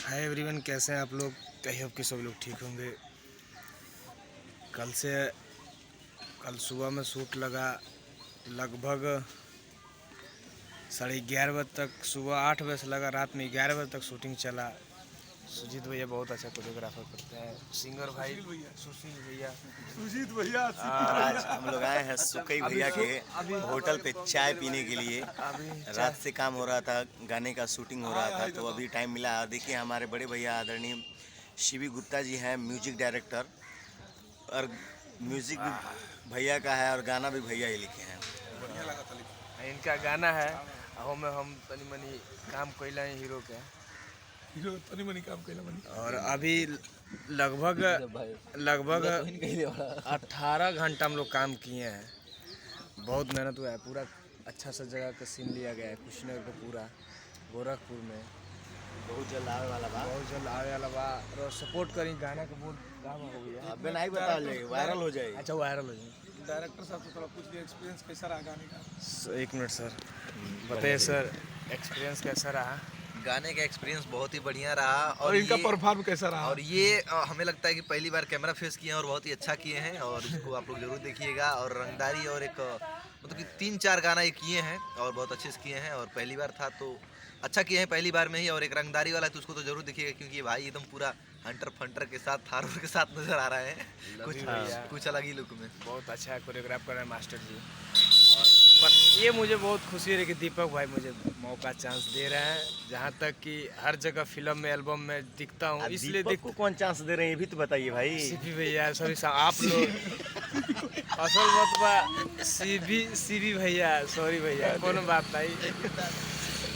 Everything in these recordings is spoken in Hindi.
हाय एवरीवन, कैसे हैं आप लोग। आई होप कि सब लोग ठीक होंगे। कल सुबह में शूट लगा, लगभग 11:30 बजे तक। सुबह 8 बजे से लगा, रात में 11 बजे तक शूटिंग चला। सुजीत भैया बहुत अच्छा कोरियोग्राफर करते हैं। सिंगर भाई सुशील भैया, सुजीत भैया। आज हम लोग आए हैं सुकई भैया के होटल पे चाय पीने के लिए। रात से काम हो रहा था, गाने का शूटिंग हो रहा था, तो अभी टाइम मिला। देखिए हमारे बड़े भैया आदरणीय शिवी गुप्ता जी हैं, म्यूजिक डायरेक्टर, और म्यूजिक भी भैया का है और गाना भी भैया ही लिखे हैं। बढ़िया लगा था। इनका गाना है हम तनी मनी काम कैला है हीरो के। हीरो तनी मनी काम कैला मनी। और अभी लगभग 18 घंटा हम लोग काम किए हैं। बहुत मेहनत हुआ है। पूरा अच्छा सा जगह का सीन लिया गया है। कुशीनगर का पूरा गोरखपुर में बहुत जल्द आने वाला बा। बहुत जल्द आने वाला बा। और सपोर्ट करी, गाना का बहुत काम हो गया। अब नहीं बता जाएगी, वायरल हो जाएगी। अच्छा वायरल हो जाए। डायरेक्टर साहब से थोड़ा पूछ लिया, एक्सपीरियंस कैसा रहा गाने का। एक मिनट सर, बताइए सर, एक्सपीरियंस कैसा रहा। गाने का एक्सपीरियंस बहुत ही बढ़िया रहा। और इनका परफॉर्म कैसा रहा। और ये हमें लगता है कि पहली बार कैमरा फेस किए हैं और बहुत ही अच्छा किए हैं, और इसको आप लोग जरूर देखिएगा। और रंगदारी और एक मतलब कि 3-4 गाना ये किए हैं और बहुत अच्छे से किए हैं, और पहली बार था तो अच्छा किए हैं पहली बार में ही। और एक रंगदारी वाला तो उसको तो जरूर देखिएगा, क्योंकि ये भाई एकदम पूरा हंटर फंटर के साथ, थारूर के साथ नजर आ रहा है कुछ अलग ही लुक में। बहुत अच्छा कोरियोग्राफ कर रहे हैं मास्टर जी। और पर ये मुझे बहुत खुशी है कि दीपक भाई मुझे मौका चांस दे रहे हैं। जहाँ तक कि हर जगह फिल्म में, एल्बम में दिखता हूँ, इसलिए दीपक को कौन चांस दे रहे हैं ये भी तो बताइए भाई। सीपी भैया सभी आप लोग असल बात बा। सीबी भैया, सॉरी भैया, कोनो बात नहीं,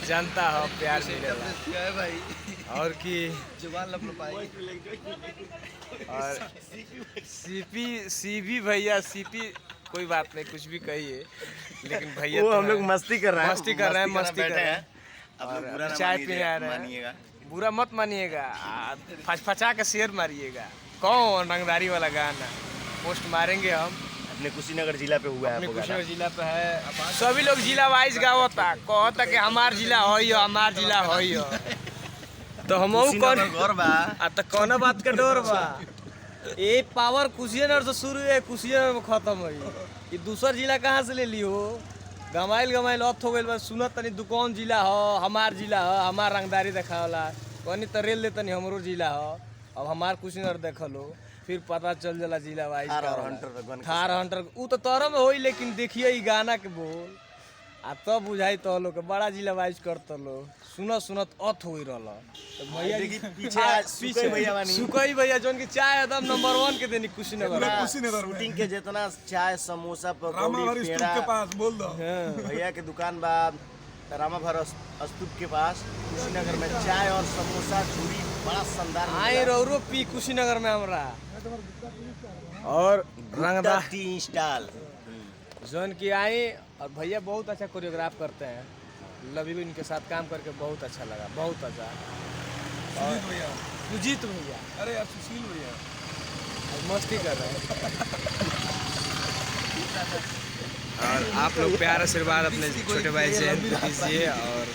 जानता हो प्यार मिलेगा भाई और कि जुबान लपलपाई। और सीबी भैया, सीपी कोई बात नहीं, कुछ भी कहिए, लेकिन भैया वो तो हम लोग मस्ती कर रहे हैं, मस्ती कर रहे हैं। और चाय पीने आ रहे हैं। बुरा मत मानिएगा, फचफचा के शेर मारिएगा। कौन रंगदारी वाला गाना पोस्ट मारेंगे हम। अपने कुशीनगर जिला पे हुआ है। अपने कुशीनगर जिला पे है। सभी लोग जिला वाइज गावता, कहता कि हमार जिला होइयो, हमार जिला होइयो। तो हम कौन गौर बा। तो कौन बात के डर बा। ये पावर कुशीनगर से शुरू है, कुशीनगर में खत्म हुई। ये दूसरा जिला कहाँ से ले ली हो। गमाइल अर्थ हो गई बस। सुनत तनी दुकान जिला हो, हमार जिला हो, हमार रंगदारी देखावला कहनी तो रेल देतनी हमरो जिला हो। अब हमार कुशीनगर देख लो, फिर पता चल जाला जिला वाइज। थार हंटर उ तो तोरो में होई, लेकिन देखिए ई गाना के बोल आ तब बुझाई तो लोग बड़ा जिला वाइज करत लो। सुनत अथ हो रहल तो भैया पीछे भैया सुकई भैया जोन की चाय एकदम नंबर 1 के देनी कुशीनगर। शूटिंग के जितना चाय समोसा रामाभर स्तूप के पास बोल दो। भैया के दुकान बा रामाभर स्तूप के पास कुशीनगर में। चाय और समोसा चूड़ी बड़ा शानदार आई रो पी कुशीनगर में हमरा। और रंगदार टी स्टाइल जोन की आई। और भैया बहुत अच्छा कोरियोग्राफ करते हैं। लवी भी इनके साथ काम करके बहुत अच्छा लगा, बहुत अच्छा। सुजीत भैया, सुजीत भैया, अरे यार सुशील भैया मस्ती कर रहे हैं। और आप लोग प्यार आशीर्वाद अपने छोटे भाई से दीजिए। और